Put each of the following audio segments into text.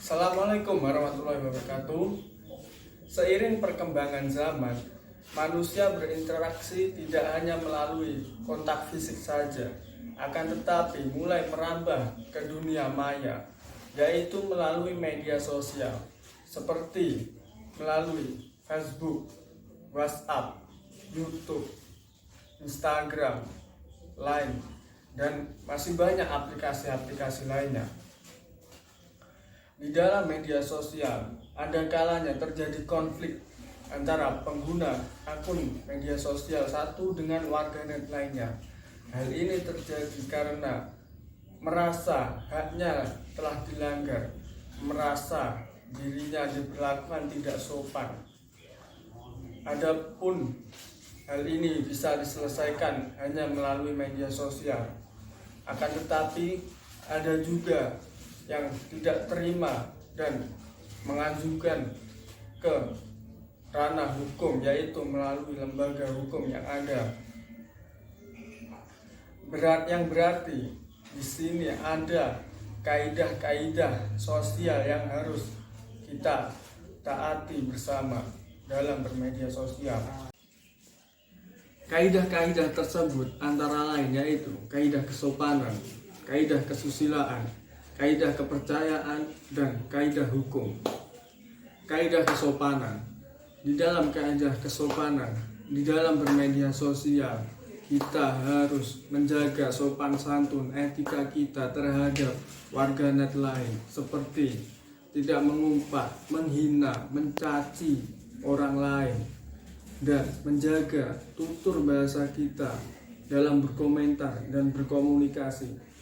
Assalamualaikum warahmatullahi wabarakatuh. Seiring perkembangan zaman, manusia berinteraksi tidak hanya melalui kontak fisik saja, akan tetapi mulai merambah ke dunia maya, yaitu melalui media sosial, seperti melalui Facebook, WhatsApp, YouTube, Instagram, Line, dan masih banyak aplikasi-aplikasi lainnya. Di dalam media sosial, ada kalanya terjadi konflik antara pengguna akun media sosial satu dengan warganet lainnya. Hal ini terjadi karena merasa haknya telah dilanggar, merasa dirinya diperlakukan tidak sopan. Adapun hal ini bisa diselesaikan hanya melalui media sosial. Akan tetapi ada juga yang tidak terima dan mengajukan ke ranah hukum, yaitu melalui lembaga hukum yang ada. Yang berarti di sini ada kaidah-kaidah sosial yang harus kita taati bersama dalam bermedia sosial. Kaidah-kaidah tersebut antara lain yaitu kaidah kesopanan, kaidah kesusilaan, kaidah kepercayaan, dan kaidah hukum. Kaidah kesopanan. Di dalam kaidah kesopanan, di dalam bermedia sosial, kita harus menjaga sopan santun etika kita terhadap warganet lain, seperti tidak mengumpat, menghina, mencaci orang lain, dan menjaga tutur bahasa kita dalam berkomentar dan berkomunikasi.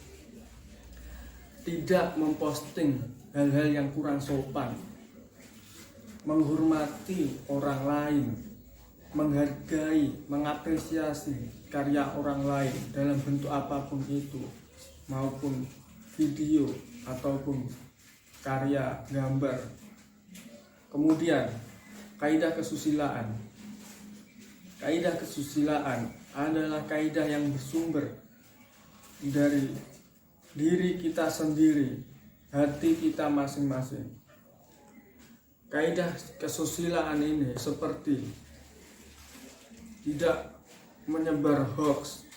Tidak memposting hal-hal yang kurang sopan, menghormati orang lain, menghargai, mengapresiasi karya orang lain dalam bentuk apapun itu, maupun video ataupun karya gambar. Kemudian kaidah kesusilaan. Kaidah kesusilaan adalah kaidah yang bersumber dari diri kita sendiri, hati kita masing-masing. Kaidah kesusilaan ini seperti tidak menyebar hoax,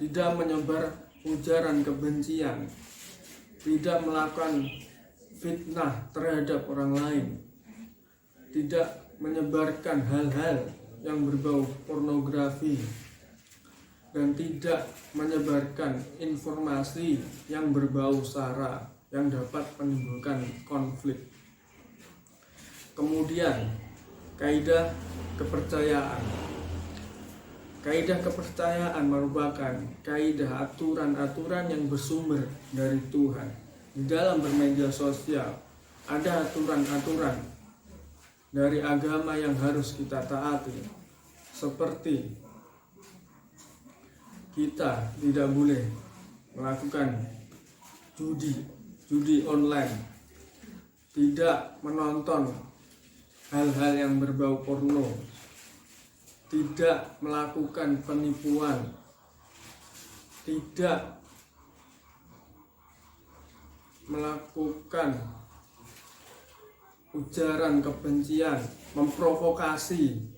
tidak menyebar ujaran kebencian, tidak melakukan fitnah terhadap orang lain, tidak menyebarkan hal-hal yang berbau pornografi, dan tidak menyebarkan informasi yang berbau sara yang dapat menimbulkan konflik. Kemudian kaidah kepercayaan. Kaidah kepercayaan merupakan kaidah aturan-aturan yang bersumber dari Tuhan. Di dalam bermedia sosial ada aturan-aturan dari agama yang harus kita taati, seperti kita tidak boleh melakukan judi online, tidak menonton hal-hal yang berbau porno, tidak melakukan penipuan, tidak melakukan ujaran kebencian, memprovokasi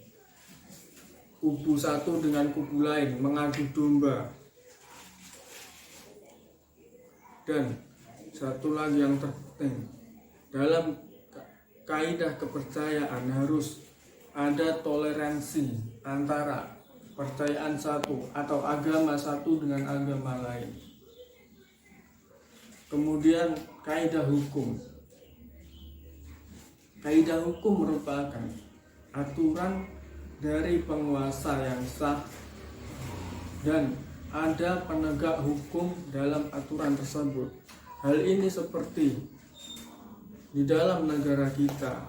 kubu satu dengan kubu lain, mengadu domba. Dan satu lagi yang terpenting, dalam kaidah kepercayaan harus ada toleransi antara percayaan satu atau agama satu dengan agama lain. Kemudian kaidah hukum. Kaidah hukum merupakan aturan dari penguasa yang sah dan ada penegak hukum dalam aturan tersebut. Hal ini seperti di dalam negara kita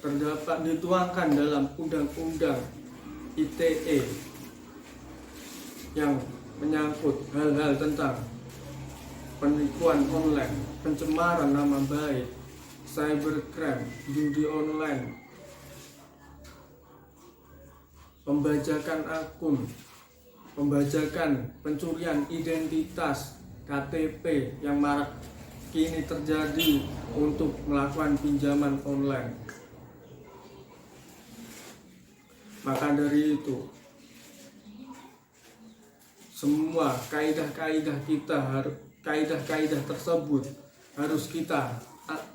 terdapat dituangkan dalam undang-undang ITE yang menyangkut hal-hal tentang penipuan online, pencemaran nama baik, cybercrime, judi online, pembajakan akun, pembajakan, pencurian identitas, KTP yang marak kini terjadi untuk melakukan pinjaman online. Maka dari itu, semua kaidah-kaidah tersebut harus kita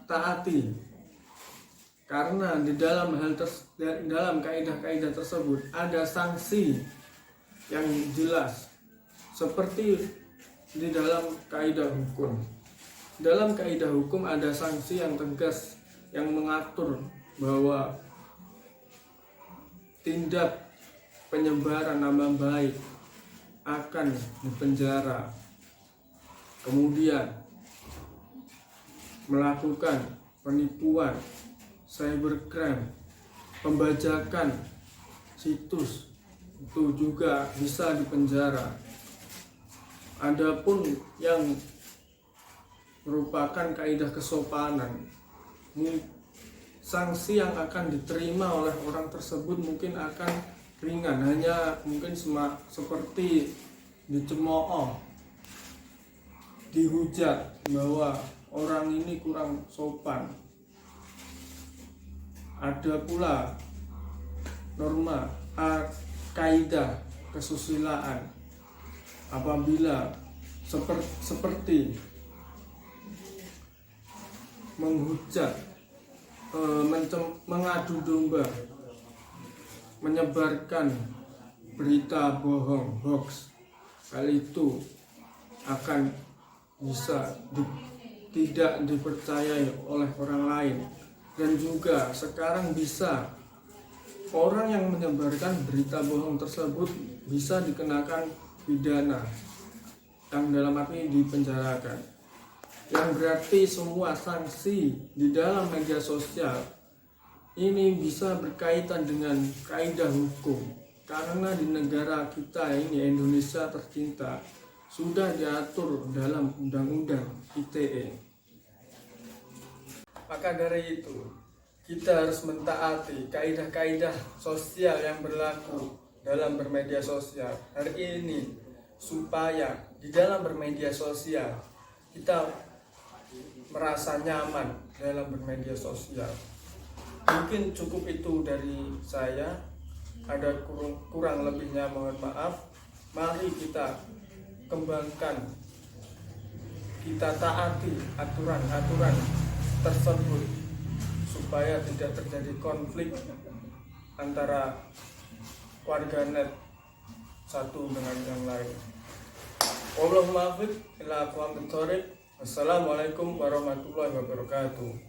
taati, karena di dalam kaidah-kaidah tersebut ada sanksi yang jelas, seperti di dalam kaidah hukum. Dalam kaidah hukum ada sanksi yang tegas yang mengatur bahwa tindak penyebaran nama baik akan dipenjara. Kemudian melakukan penipuan, cybercrime, pembajakan situs itu juga bisa dipenjara. Adapun yang merupakan kaidah kesopanan, sanksi yang akan diterima oleh orang tersebut mungkin akan ringan, hanya mungkin seperti dicemooh, dihujat bahwa orang ini kurang sopan. Ada pula norma kaidah kesusilaan apabila seperti menghujat, mengadu domba, menyebarkan berita bohong, hoax. Hal itu akan bisa tidak dipercayai oleh orang lain. Dan juga sekarang bisa orang yang menyebarkan berita bohong tersebut bisa dikenakan pidana, yang dalam arti dipenjarakan. Yang berarti semua sanksi di dalam media sosial ini bisa berkaitan dengan kaidah hukum, karena di negara kita ini, Indonesia tercinta, sudah diatur dalam Undang-Undang ITE. Maka dari itu, kita harus mentaati kaidah-kaidah sosial yang berlaku dalam bermedia sosial hari ini, supaya di dalam bermedia sosial kita merasa nyaman dalam bermedia sosial. Mungkin cukup itu dari saya. Ada kurang lebihnya mohon maaf. Mari kita kembangkan, kita taati aturan-aturan tersebut supaya tidak terjadi konflik antara warganet satu dengan yang lain. Wallahul muwaffiq ila aqwamit thoriq. Wassalamualaikum warahmatullahi wabarakatuh.